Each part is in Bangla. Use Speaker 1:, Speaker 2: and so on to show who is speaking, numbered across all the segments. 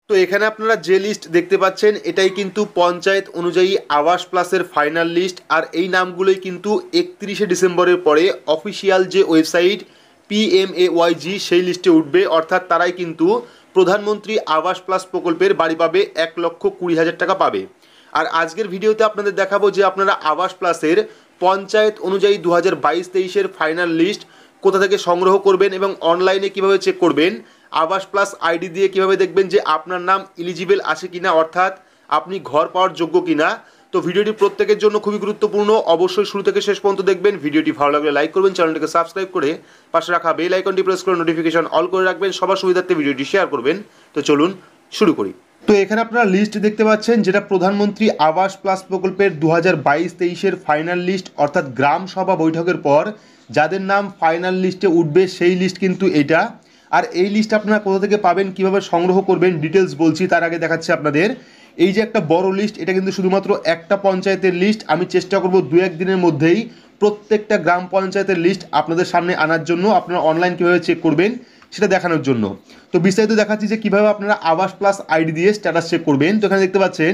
Speaker 1: তো এখানে আপনারা যে লিস্ট দেখতে পাচ্ছেন এটাই কিন্তু পঞ্চায়েত অনুযায়ী আবাস প্লাসের ফাইনাল লিস্ট। আর এই নামগুলোই কিন্তু 31শে ডিসেম্বরের পরে অফিসিয়াল যে ওয়েবসাইট PMAYG সেই লিস্টে উঠবে, অর্থাৎ তারাই কিন্তু প্রধানমন্ত্রী আবাস প্লাস প্রকল্পের বাড়ি পাবে, 1,20,000 টাকা পাবে। আর আজকের ভিডিওতে আপনাদের দেখাবো যে আপনারা আবাস প্লাসের পঞ্চায়েত অনুযায়ী 2022-23-এর ফাইনাল লিস্ট কোথা থেকে সংগ্রহ করবেন এবং অনলাইনে কিভাবে চেক করবেন, আবাস প্লাস আইডি দিয়ে কিভাবে দেখবেন যে আপনার নাম এলিজিবল আছে কিনা, অর্থাৎ আপনি ঘর পাওয়ার যোগ্য কিনা। তো ভিডিওটি প্রত্যেকের জন্য খুবই গুরুত্বপূর্ণ, অবশ্যই শুরু থেকে শেষ পর্যন্ত দেখবেন। ভিডিওটি ভালো লাগলে লাইক করবেন, চ্যানেলটিকে সাবস্ক্রাইব করে পাশে রাখা বেল আইকনটি প্রেস করে নোটিফিকেশন অল করে রাখবেন, সবার সুবিধার্থে ভিডিওটি শেয়ার করবেন। তো চলুন শুরু করি। তো এখানে আপনারা লিস্ট দেখতে পাচ্ছেন যেটা প্রধানমন্ত্রী আবাস প্লাস প্রকল্পের 2022-23-এর ফাইনাল লিস্ট, অর্থাৎ গ্রাম সভা বৈঠকের পর যাদের নাম ফাইনাল লিস্টে উঠবে সেই লিস্ট কিন্তু এটা। আর এই লিস্ট আপনারা কোথা থেকে পাবেন, কিভাবে সংগ্রহ করবেন, ডিটেলস বলছি। তার আগে দেখাচ্ছি আপনাদের এই যে একটা বড় লিস্ট, এটা কিন্তু শুধুমাত্র একটা পঞ্চায়েতের লিস্ট। আমি চেষ্টা করব 2-1 দিনের মধ্যেই প্রত্যেকটা গ্রাম পঞ্চায়েতের লিস্ট আপনাদের সামনে আনার জন্য, আপনারা অনলাইন কীভাবে চেক করবেন সেটা দেখানোর জন্য। তো বিস্তারিত দেখাচ্ছি যে কীভাবে আপনারা আবাস প্লাস আইডি দিয়ে স্ট্যাটাস চেক করবেন। তো এখানে দেখতে পাচ্ছেন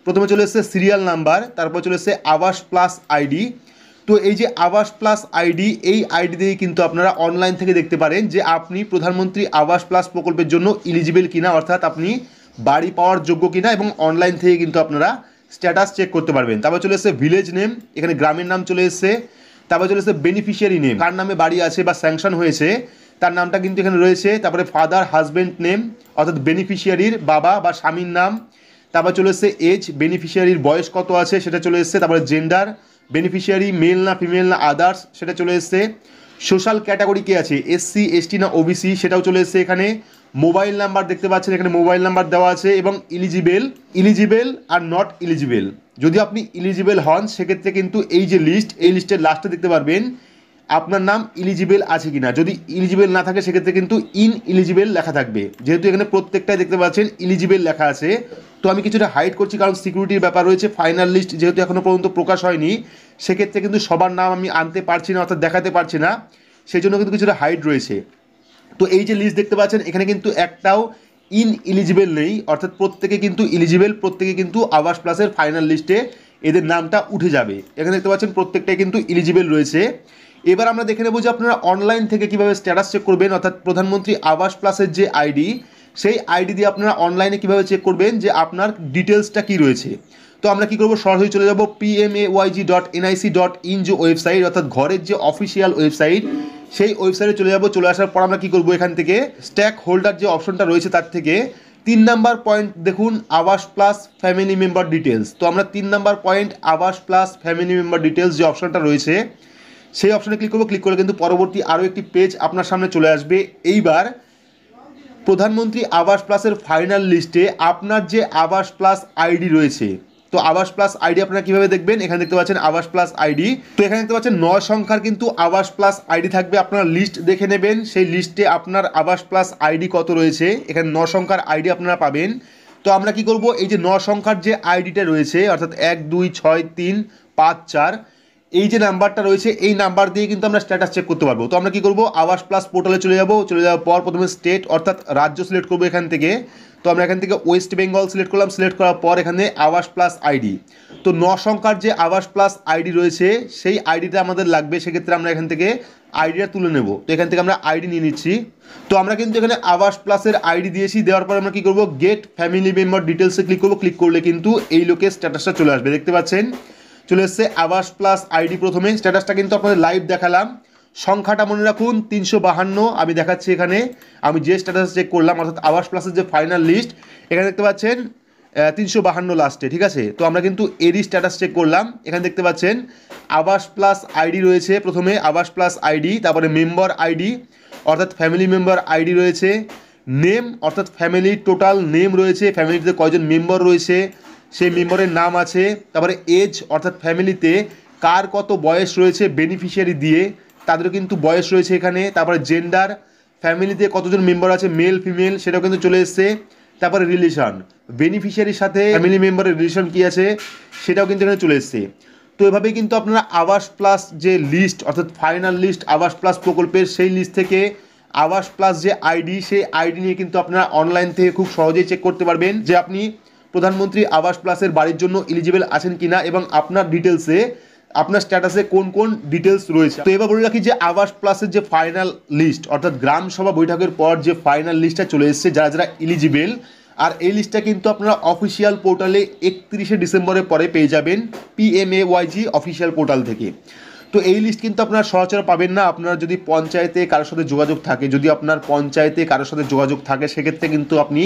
Speaker 1: প্রথমে চলে এসেছে সিরিয়াল নাম্বার, তারপর চলে এসেছে আবাস প্লাস আইডি। তো এই যে আবাস প্লাস আইডি, এই আইডি দিয়ে কিন্তু আপনারা অনলাইন থেকে দেখতে পারেন যে আপনি প্রধানমন্ত্রী আবাস প্লাস প্রকল্পের জন্য এলিজিবল কিনা, অর্থাৎ আপনি বাড়ি পাওয়ার যোগ্য কিনা, এবং অনলাইন থেকে কিন্তু আপনারা স্ট্যাটাস চেক করতে পারবেন। তারপর চলে এসেছে ভিলেজ নেম, এখানে গ্রামের নাম চলে এসেছে। তারপর চলে এসেছে বেনিফিশিয়ারি নেম, কার নামে বাড়ি আছে বা স্যাংশন হয়েছে তার নামটা কিন্তু এখানে রয়েছে। তারপরে ফাদার হাজব্যান্ড নেম, অর্থাৎ বেনিফিশিয়ারির বাবা বা স্বামীর নাম। তারপর চলে এসেছে এজ, বেনিফিশিয়ারির বয়স কত আছে সেটা চলে এসেছে। তারপরে জেন্ডার, বেনিফিশিয়ারি মেল না ফিমেল না আদার্স সেটা চলে এসেছে। সোশ্যাল ক্যাটাগরি কে আছে, SC ST না OBC সেটাও চলে এসেছে এখানে। মোবাইল নাম্বার দেখতে পাচ্ছেন এখানে মোবাইল নাম্বার দেওয়া আছে, এবং ইলিজিবল আর নট ইলিজিবল। যদি আপনি ইলিজিবল হন সেক্ষেত্রে কিন্তু এই যে লিস্ট, এই লিস্টের লাস্টে দেখতে পারবেন আপনার নাম ইলিজিবল আছে কিনা। যদি ইলিজিবল না থাকে সেক্ষেত্রে কিন্তু ইনএলিজিবল লেখা থাকবে। যেহেতু এখানে প্রত্যেকটাই দেখতে পাচ্ছেন ইলিজিবল লেখা আছে, তো আমি কিছুটা হাইড করছি কারণ সিকিউরিটির ব্যাপার রয়েছে। ফাইনাল লিস্ট যেহেতু এখনও পর্যন্ত প্রকাশ হয়নি, সেক্ষেত্রে কিন্তু সবার নাম আমি আনতে পারছি না, অর্থাৎ দেখাতে পারছি না, সেই জন্য কিন্তু কিছুটা হাইড রয়েছে। তো এই যে লিস্ট দেখতে পাচ্ছেন এখানে কিন্তু একটাও ইনএলিজিবল নেই, অর্থাৎ প্রত্যেকে কিন্তু এলিজিবল, প্রত্যেকে কিন্তু আবাস প্লাসের ফাইনাল লিস্টে এদের নামটা উঠে যাবে। এখানে দেখতে পাচ্ছেন প্রত্যেকটাই কিন্তু এলিজিবল রয়েছে। এবার আমরা দেখে নেব যে আপনারা অনলাইন থেকে কীভাবে স্ট্যাটাস চেক করবেন, অর্থাৎ প্রধানমন্ত্রী আবাস প্লাসের যে আইডি, সেই আইডি দিয়ে আপনারা অনলাইনে কীভাবে চেক করবেন যে আপনার ডিটেলসটা কী রয়েছে। তো আমরা কী করবো, সরাসরি চলে যাব PMAYG.nic.in যে ওয়েবসাইট, অর্থাৎ ঘরের যে অফিসিয়াল ওয়েবসাইট, সেই ওয়েবসাইটে চলে যাব। চলে আসার পর আমরা কী করবো, এখান থেকে স্ট্যাক হোল্ডার যে অপশনটা রয়েছে তার থেকে 3 নাম্বার পয়েন্ট দেখুন আবাস প্লাস ফ্যামিলি মেম্বার ডিটেলস। তো আমরা 3 নাম্বার পয়েন্ট আবাস প্লাস ফ্যামিলি মেম্বার ডিটেলস যে অপশনটা রয়েছে সেই অপশনে ক্লিক করবো। ক্লিক করলে কিন্তু পরবর্তী আরও একটি পেজ আপনার সামনে চলে আসবে। এইবার প্রধানমন্ত্রী আবাস প্লাসের ফাইনাল লিস্টে আপনার যে আবাস প্লাস আইডি রয়েছে, তো আবাস প্লাস আইডি আপনারা কীভাবে দেখবেন, এখানে দেখতে পাচ্ছেন আবাস প্লাস আইডি। তো এখানে দেখতে পাচ্ছেন 9 সংখ্যার কিন্তু আবাস প্লাস আইডি থাকবে। আপনারা লিস্ট দেখে নেবেন, সেই লিস্টে আপনার আবাস প্লাস আইডি কত রয়েছে, এখানে 9 সংখ্যার আইডি আপনারা পাবেন। তো আমরা কি করব, এই যে 9 সংখ্যার যে আইডিটা রয়েছে, অর্থাৎ 1 2 6 3 5 4, এই যে নাম্বারটা রয়েছে এই নাম্বার দিয়ে কিন্তু আমরা স্ট্যাটাস চেক করতে পারবো। তো আমরা কি করব, আবাস প্লাস পোর্টালে চলে যাওয়ার পর প্রথমে স্টেট অর্থাৎ রাজ্য সিলেক্ট করবো এখান থেকে। তো আমরা এখান থেকে ওয়েস্ট বেঙ্গল সিলেক্ট করলাম। সিলেক্ট করার পর এখানে আবাস প্লাস আইডি, তো 9 সংখ্যার যে আবাস প্লাস আইডি রয়েছে সেই আইডিটা আমাদের লাগবে। সেক্ষেত্রে আমরা এখান থেকে আইডিটা তুলে নেব। তো এখান থেকে আমরা আইডি নিয়ে নিচ্ছি। তো আমরা কিন্তু এখানে আবাস প্লাসের আইডি দিয়েছি। দেওয়ার পর আমরা কী করবো, গেট ফ্যামিলি মেম্বার ডিটেলসে ক্লিক করবো। ক্লিক করলে কিন্তু এই লোকের স্ট্যাটাসটা চলে আসবে। দেখতে পাচ্ছেন চলে এসছে আবাস প্লাস আইডি। প্রথমে স্ট্যাটাসটা কিন্তু আপনাদের লাইভ দেখালাম। সংখ্যাটা মনে রাখুন 352 আমি দেখাচ্ছি এখানে। আমি যে স্ট্যাটাস চেক করলাম, অর্থাৎ আবাস প্লাসের যে ফাইনাল লিস্ট, এখানে দেখতে পাচ্ছেন 352 লাস্টে, ঠিক আছে। তো আমরা কিন্তু এরই স্ট্যাটাস চেক করলাম। এখানে দেখতে পাচ্ছেন আবাস প্লাস আইডি রয়েছে, প্রথমে আবাস প্লাস আইডি, তারপরে মেম্বার আইডি অর্থাৎ ফ্যামিলি মেম্বার আইডি রয়েছে, নেম অর্থাৎ ফ্যামিলি টোটাল নেম রয়েছে, ফ্যামিলিতে কয়জন মেম্বার রয়েছে সেই মেম্বারের নাম আছে, তারপরে এজ অর্থাৎ ফ্যামিলিতে কার কত বয়স রয়েছে বেনিফিশিয়ারি দিয়ে তাদেরও কিন্তু বয়স রয়েছে এখানে, তারপরে জেন্ডার ফ্যামিলিতে কতজন মেম্বার আছে মেল ফিমেল সেটাও কিন্তু চলে এসছে, তারপরে রিলেশন বেনিফিশিয়ারির সাথে ফ্যামিলি মেম্বারের রিলেশন কী আছে সেটাও কিন্তু এখানে চলে এসছে। তো এভাবেই কিন্তু আপনারা আবাস প্লাস যে লিস্ট অর্থাৎ ফাইনাল লিস্ট আবাস প্লাস প্রকল্পের সেই লিস্ট থেকে আবাস প্লাস যে আইডি, সেই আইডি নিয়ে কিন্তু আপনারা অনলাইন থেকে খুব সহজেই চেক করতে পারবেন যে আপনি প্রধানমন্ত্রী আবাস প্লাসের বাড়ির জন্য এলিজিবল আছেন কিনা এবং আপনার ডিটেলসে, আপনার স্ট্যাটাসে কোন কোন ডিটেলস রয়েছে। তো এবার বলে রাখি যে আবাস প্লাসের যে ফাইনাল লিস্ট, অর্থাৎ গ্রাম সভা বৈঠকের পর যে ফাইনাল লিস্টটা চলে এসেছে যারা যারা এলিজিবল, আর এই লিস্টটা কিন্তু আপনারা অফিসিয়াল পোর্টালে 31শে ডিসেম্বরের পরে পেয়ে যাবেন PMAYG অফিসিয়াল পোর্টাল থেকে। তো এই লিস্ট কিন্তু আপনারা সচরাচর পাবেন না। আপনারা যদি পঞ্চায়েতে কারোর সাথে যোগাযোগ থাকে, যদি আপনার পঞ্চায়েতে কারোর সাথে যোগাযোগ থাকে, সেক্ষেত্রে কিন্তু আপনি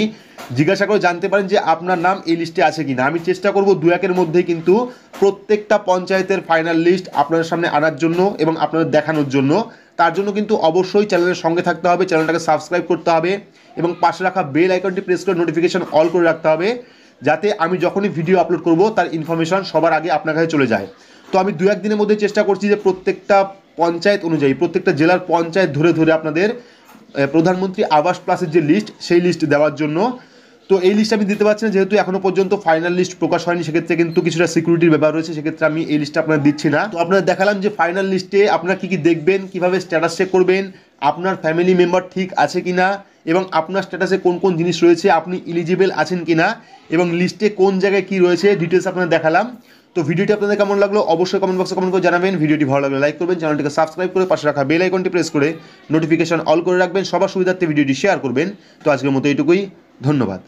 Speaker 1: জিজ্ঞাসা করে জানতে পারেন যে আপনার নাম এই লিস্টে আছে কিনা। আমি চেষ্টা করব 2-1 মধ্যেই কিন্তু প্রত্যেকটা পঞ্চায়েতের ফাইনাল লিস্ট আপনাদের সামনে আনার জন্য এবং আপনাদের দেখানোর জন্য। তার জন্য কিন্তু অবশ্যই চ্যানেলের সঙ্গে থাকতে হবে, চ্যানেলটাকে সাবস্ক্রাইব করতে হবে এবং পাশে রাখা বেল আইকনটি প্রেস করে নোটিফিকেশন অল করে রাখতে হবে, যাতে আমি যখনই ভিডিও আপলোড করব তার ইনফরমেশন সবার আগে আপনার কাছে চলে যায়। তো আমি 2-1 দিনের মধ্যে চেষ্টা করছি যে প্রত্যেকটা পঞ্চায়েত অনুযায়ী, প্রত্যেকটা জেলার পঞ্চায়েত ধরে ধরে আপনাদের প্রধানমন্ত্রী আবাস প্লাসের যে লিস্ট, সেই লিস্ট দেওয়ার জন্য। তো এই লিস্ট আমি দিতে পারছি না, যেহেতু এখনো পর্যন্ত ফাইনাল লিস্ট প্রকাশ হয়নি, সেক্ষেত্রে কিন্তু কিছুটা সিকিউরিটির ব্যাপার রয়েছে, সেক্ষেত্রে আমি এই লিস্টটা আপনার দিচ্ছি না। তো আপনারা দেখালাম যে ফাইনাল লিস্টে আপনারা কী কী দেখবেন, কীভাবে স্ট্যাটাস চেক করবেন, আপনার ফ্যামিলি মেম্বার ঠিক আছে কিনা এবং আপনার স্ট্যাটাসে কোন কোন জিনিস রয়েছে, আপনি এলিজিবল আছেন কিনা এবং লিস্টে কোন জায়গায় কী রয়েছে ডিটেলস আপনারা দেখালাম। তো ভিডিওটি আপনাদের কেমন লাগলো অবশ্যই কমেন্ট বক্সে কমেন্ট করে জানাবেন। ভিডিওটি ভালো লাগলে লাইক করবেন, চ্যানেলটিকে সাবস্ক্রাইব করে পাশে রাখা বেল আইকনটি প্রেস করে নোটিফিকেশন অল করে রাখবেন, সবার সুবিধার্থে ভিডিওটি শেয়ার করবেন। তো আজকের মতো এইটুকুই, ধন্যবাদ।